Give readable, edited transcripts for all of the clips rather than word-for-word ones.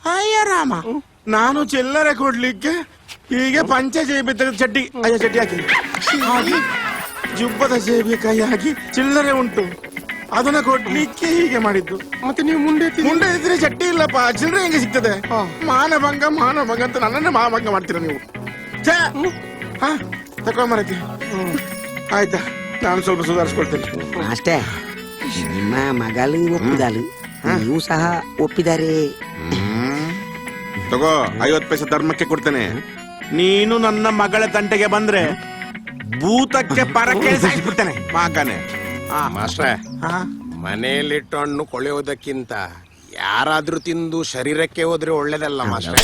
ಅಯ್ಯ ರಾಮ, ನಾನು ಚಿಲ್ಲರೆ ಕೊಡ್ಲಿಕ್ಕೆ ಹೀಗೆ ಪಂಚೆ ಜೇಬಿ ತೆಗೆದು ಚಡ್ಡಿ ಹಾಕಿ ಹಾಗೆ ಜುಬ್ಬದ ಜೇಬಿ ಕೈ ಹಾಕಿ ಚಿಲ್ಲರೆ ಉಂಟು ಅದನ್ನ ಕೊಡ್ಲಿಕ್ಕೆ ಹೀಗೆ ಮಾಡಿದ್ದು. ಮತ್ತೆ ನೀವು ಮುಂದೆ ಇದ್ರೆ ಚಟ್ಟಿ ಇಲ್ಲಪ್ಪ, ಚಿಲ್ಲರೆ ಹೆಂಗೆ ಸಿಗ್ತದೆ? ಮಾನಭಂಗ ಅಂತ ನನ್ನನ್ನೇ ಮಹಾಭಂಗ ಮಾಡ್ತೀರ ನೀವು. ತಕೊಂಬರತಿ ಆಯ್ತಾ, ನಾನು ಸ್ವಲ್ಪ ಸುಧಾರಿಸ್ಕೊಳ್ತೇನೆ ಅಷ್ಟೇ. ನಿಮ್ಮ ಮಗಳು ಒಪ್ಪಿದಳು, ನೀವು ಸಹ ಒಪ್ಪಿದ್ದಾರೆ. ತಗೋ, 50 ಪೈಸೆ ಧರ್ಮಕ್ಕೆ ಕೊಡ್ತೇನೆ. ನೀನು ನನ್ನ ಮಗಳ ತಂಟೆಗೆ ಬಂದ್ರೆ ಭೂತಕ್ಕೆ ಪರಕ್ಕೆ ಸಾಯಿಸ್ಬಿಡ್ತೇನೆ ಮಗನೇ. ಮಾಸ್ಟ್ರೆ, ಮನೆಯಲ್ಲಿಟ್ಟು ಹಣ್ಣು ಕೊಳೆಯೋದಕ್ಕಿಂತ ಯಾರಾದ್ರೂ ತಿಂದು ಶರೀರಕ್ಕೆ ಹೋದ್ರೆ ಒಳ್ಳೇದಲ್ಲ ಮಾಸ್ಟ್ರೆ.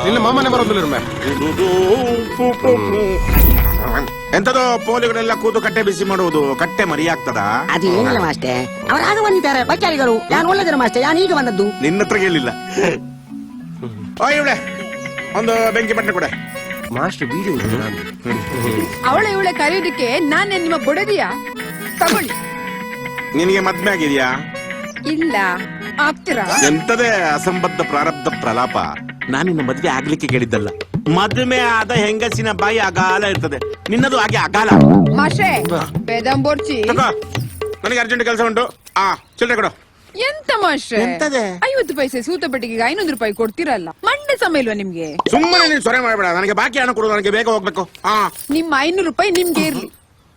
ನಿನ್ನ ಮಾಮನೆ ಬರೋದಿಲ್ಲ. ಎಂತದೋ ಪೋಲಿಗಳೆಲ್ಲ ಕೂತು ಕಟ್ಟೆ ಬಿಸಿ ಮಾಡುವುದು, ಕಟ್ಟೆ ಮರಿ ಆಗ್ತದ? ಅದು ಏನಿಲ್ಲ ಮಾಸ್ಟೆ, ಅವರಾಗ ಬಂದಿದ್ದಾರೆ ಬಚ್ಚಾರಿಗಳು. ಯಾರು ಒಳ್ಳೆದಿರ ಮಾಸ್ಟೆ, ಯಾರು ಈಗ ಬಂದದ್ದು? ನಿನ್ನ ಹತ್ರ ಹೇಳಿಲ್ಲ. ಇವಳೆ ಒಂದು ಬೆಂಕಿ ಬಟ್ಟೆ ಕೊಡೆ. ಮಾಸ್ಟರ್ ಬೀಡಿ ಇವಳೆ ಕರೆಯೋದಕ್ಕೆ ನಾನೇ ನಿಮ್ಮ ಬೊಡದಿಯಾ? ತಗೊಳ್ಳಿ. ನಿನಗೆ ಮದ್ವೆ ಆಗಿದ್ಯಾ? ಇಲ್ಲ, ಆಗ್ತೀರಾ? ಎಂತದೇ ಅಸಂಬದ್ಧ ಪ್ರಾರಬ್ಧ ಪ್ರಲಾಪ. ನಾನಿನ್ನ ಮದ್ವೆ ಆಗ್ಲಿಕ್ಕೆ ಕೇಳಿದ್ದಲ್ಲ. ಮದುವೆ ಆದ ಹೆಂಗಸಿನ ಬಾಯಿ ಅಗಾಲ ಇರ್ತದೆ, ನಿನ್ನದು ಹಾಗೆ ಅಗಾಲ. ಮಾಷೆ ಬೇದಂಬೋರ್ಚಿ, ನನಗೆ ಅರ್ಜೆಂಟ್ ಕೆಲಸ ಉಂಟು. ಚಿಲ್ಲರೆ ಕೊಡು. ಎಂತ ಮಾಷೆ? 50 ಪೈಸೆ ಸೂತ ಪೆಟ್ಟಿಗೆ 500 ರೂಪಾಯಿ ಕೊಡ್ತಿರಲ್ಲ, ಮಂಡೆ ಸಮಯ ಇಲ್ವಾ ನಿಮ್ಗೆ? ಸುಮ್ಮನೆ ನೀನು ಸೊರೆ ಮಾಡಬೇಡ. ನನಗೆ ಬಾಕಿ ಹಣ ಕೊಡು, ನನಗೆ ಬೇಗ ಹೋಗ್ಬೇಕು. ನಿಮ್ಮ 500 ರೂಪಾಯಿ ನಿಮ್ಗೆ ಇರ್ಲಿ,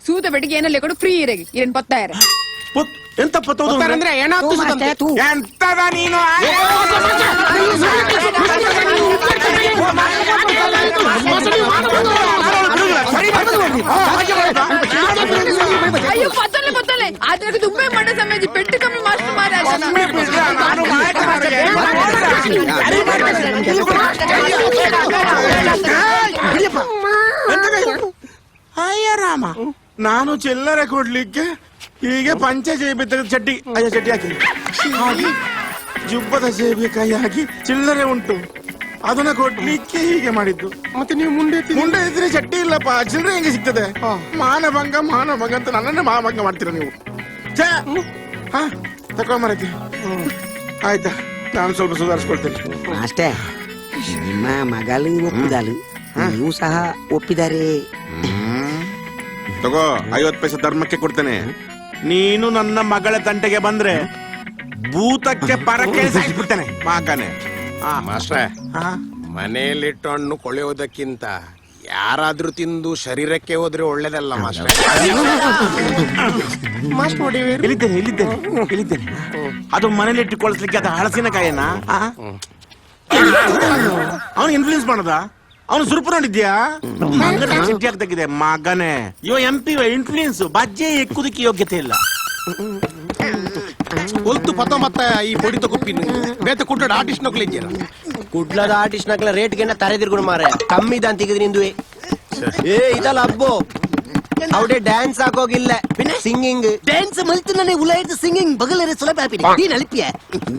ಸೂತ ಪೆಟ್ಟಿಗೆ ಏನಲ್ಲೇ ಕೊಡು, ಫ್ರೀ ಇರಗಿ. ಏನ್ ಪತ್ತಾಯರ ಎಂತ ಅಂದ್ರೆ ಎಂತದ ನೀನು? ಅಯ್ಯೋ ಪತ್ತಲೆ ಅದ್ರಾಗ ದುಬ್ಬೆ ಮಂಡೆ ಸಮಯ ಪೆಟ್ಟು ಕಮ್ಮಿ ಮಾಸ್ಟರ್ ಮಾರ. ಅಯ್ಯ ರಾಮ, ನಾನು ಚಿಲ್ಲರೆ ಕೊಡ್ಲಿಕ್ಕೆ ಹೀಗೆ ಪಂಚೆ ಜೇಬಿ ತೆಗೆದು ಚಡ್ಡಿ ಹಾಕಿ ಹಾಗೆ ಜುಬ್ಬದ ಜೇಬಿ ಕೈ ಹಾಕಿ ಚಿಲ್ಲರೆ ಉಂಟು ಅದನ್ನ ಕೊಡ್ಲಿಕ್ಕೆ ಹೀಗೆ ಮಾಡಿದ್ದು. ಮತ್ತೆ ನೀವು ಮುಂದೆ ಇದ್ರೆ ಚಟ್ಟಿ ಇಲ್ಲಪ್ಪ, ಚಿಲ್ಲರೆ ಹೆಂಗೆ ಸಿಗ್ತದೆ? ಮಾನಭಂಗ ಅಂತ ನನ್ನನ್ನೇ ಮಹಾಭಂಗ ಮಾಡ್ತೀರ ನೀವು. ತಕೊಂಬರತಿ ಆಯ್ತಾ, ನಾನು ಸ್ವಲ್ಪ ಸುಧಾರಿಸ್ಕೊಳ್ತೇನೆ ಅಷ್ಟೇ. ನಿಮ್ಮ ಮಗಳು ಒಪ್ಪಿದಳು, ನೀವು ಸಹ ಒಪ್ಪಿದ್ದಾರೆ. ತಗೋ, 50 ಪೈಸೆ ಧರ್ಮಕ್ಕೆ ಕೊಡ್ತೇನೆ. ನೀನು ನನ್ನ ಮಗಳ ತಂಟೆಗೆ ಬಂದ್ರೆ ಭೂತಕ್ಕೆ ಪರಕ್ಕೆ ಸಾಯಿಸ್ಬಿಡ್ತೇನೆ ಮಗನೇ. ಮಾಸ್ಟ್ರೆ, ಮನೆಯಲ್ಲಿಟ್ಟು ಹಣ್ಣು ಕೊಳೆಯೋದಕ್ಕಿಂತ ಯಾರಾದ್ರೂ ತಿಂದು ಶರೀರಕ್ಕೆ ಹೋದ್ರೆ ಒಳ್ಳೇದಲ್ಲ ಮಾಸ್ಟ್ರೆ. ಹೇಳಿದ್ದೇನೆ. ಅದು ಮನೇಲಿ ಇಟ್ಟುಕೊಳಿಸ್ಲಿಕ್ಕೆ ಅದು ಹಳಸಿನಕಾಯಿನ ಅವನು ಇನ್ಫ್ಲೂಯೆನ್ಸ್ ಮಾಡದ? ಅವನು ಸುರುಪು ನೋಡಿದ್ಯಾ? ಚಿಟ್ಟಿ ಆಗ್ತಾಗಿದೆ ಮಗನೇ. ಇವ MP ಇನ್ಫ್ಲೂಯೆನ್ಸ್ ಬಜ್ಜೆ ಎಕ್ಕುದಕ್ಕೆ ಯೋಗ್ಯತೆ ಇಲ್ಲ. ಒಲ್ತು ಪತ ಮತ್ತ ಈ పొడి కుప్పిను ಬೇತ ಕುಡ್ಲದ ಆರ್ಟಿಸ್ಟ್ ನಕಲೆ ಇದ್ದೀರಾ? ಕುಡ್ಲದ ಆರ್ಟಿಸ್ಟ್ ನಕಲ ರೇಟ್ ಗೆನ್ನ ತರೆದಿರ್ಗುಣ ಮಾರೆ ಕಮ್ಮಿ ದಾನ್ ತೆಗೆದು ನಿಂದುವೆ. ಇದಲ್ಲ ಅಬ್ಬೋ ಅವಡೆ ಡ್ಯಾನ್ಸ್ ಹಾಕೋಗಿಲ್ಲ, ಸಿಂಗಿಂಗ್ ಡ್ಯಾನ್ಸ್ ಮಲ್ತಿನೇ ಉಲಾಯಿತ ಸಿಂಗಿಂಗ್ ಬಗಲರೆ ಸುಲಭ ಆಪಿಡಿ ನೀನ್ ಅಲಿಪಿಯ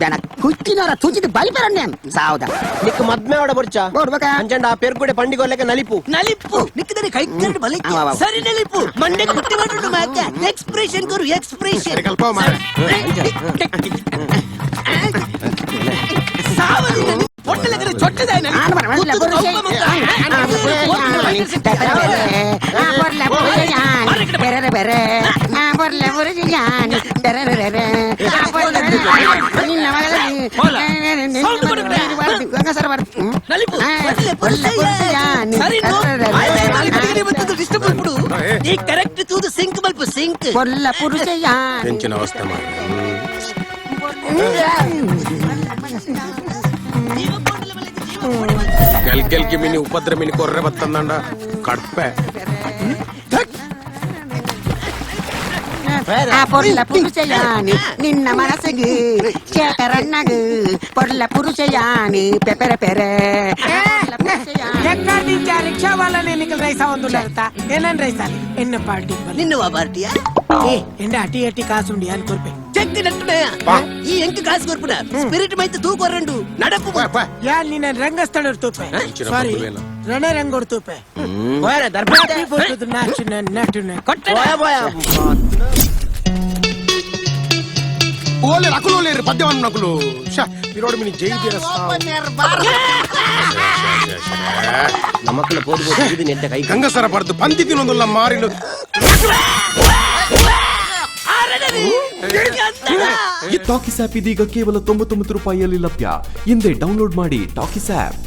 ದನ ಕುಚ್ಚಿನರ ತುಚಿದ ಬಲಿಪರಣ್ಯ ಸಾವದ ನಿಕ್ ಮದ್ಮೆ ಅವಡ ಬರ್ಚಾ ನೋಡ್ಬೇಕ ಅಂಜಂಡ ಆ ಪೇರ್ ಕೂಡ ಪಂಡಿಗೊಲ್ಲಕ್ಕೆ ನಲಿಪು ನಿಕ್ಕದರೆ ಕೈ ಕಟ್ಟು ಬಲಿಕ್ಕೆ ಸರಿ ನಲಿಪು ಮಂಡೆ ಕುಟ್ಟಿ ಮಾಡ್ಕೊಂಡು ಮಾಕ ಎಕ್ಸ್ಪ್ರೆಷನ್ ಕರು ಎಕ್ಸ್ಪ್ರೆಷನ್ ಕಲ್ಪ ಮಾರೆ ಸಾವದ పొట్టలగర చొట్టదాయన ఆనబరల బొరుసే ఆబర్ల బొరుయాని బెరర బెర ఆబర్ల బొరుయాని బెరర బెర ఆబర్ల నిన్న మగలని సౌండ్ కొడుకురా గంగసర వర్ నలిపు బొరుయాని సరి నో నలిపు దిగని ಬಂತದು ಡಿಸ್ಟರ್ಬ್ ಮಾಡ್ಬಿಡು. ಈ ಕರೆಕ್ಟ್ ತೂದು ಸಿಂಕ್ ಬಲ್ಪು ಸಿಂಕ್ ಬೊಲ್ಲ ಪುರುಷಯಾನಿ ಟೆನ್ಷನ್ ಅವಸ್ಥೆ ಮಾಡಿ ಗೆಲ್ಗೆಲ್ಗೆ ಮಿನಿ ಉಪದ್ರ ಮಿನಿ ಕೊರ್ರೆ ಬತ್ತಂದಂಡ ಕಡ್ಪೆ పొర్ల పురుషయాని నిన్న మనసుగు చేతరన్నగు పొర్ల పురుషయాని పెపెర పెరే ರಿಕ್ಷಾ ವಾಲನೆ ನಿಕಲ್ ರೈಸಾ ಒಂದು ಲರ್ತಾ ಏನನ್ ರೈಸಾ ಎನ್ನ ಪಾರ್ಟಿ ನಿನ್ನವ ಪಾರ್ಟಿಯಾ ಎಂಡ ಅಟಿ ಅಟಿ ಕಾಸುಂಡಿ ಅನ್ ಕೊರ್ಪೆ செக்கு நட்டுனே ಈ ಎಂಕ್ ಕಾಸು ಕೊರ್ಪುನ ಸ್ಪಿರಿಟ್ ಮೈತ್ ತೂಕ ಹೊರಂಡು ನಡಪು ಯಾ ನಿನ್ನ ರಂಗಸ್ಥಳ ತೂಪೆ ಸಾರಿ ರಣರಂಗೋಡ್ ತೂಪೆ ಹೋಯರ ದರ್ಬಾರ್ ಬೋತುದು ನಾಟುನ ಹೋಯ ಹೋಯ ಓಲೆ ನಕಲು ಓಲೆ ಪದ್ಯವನ್ನು ನಕಲು ಇರೋಡು ಮಿನಿ ಜೈ ಬೀರ ನಮಕ್ಕಳ ಪೋದು ಇದು ನೆಟ್ಟ ಕೈ ಗಂಗಸರ ಬರ್ದು ಪಂತಿ ತಿನ್ನೊಂದುಲ್ಲ ಮಾರಿಲು ಟಾಕಿಸ್ ಆಪ್ ಇದೀಗ ಕೇವಲ 99 ರೂಪಾಯಿಯಲ್ಲಿ ಲಭ್ಯ. ಹಿಂದೆ ಡೌನ್ಲೋಡ್ ಮಾಡಿ ಟಾಕಿಸ್ ಆಪ್.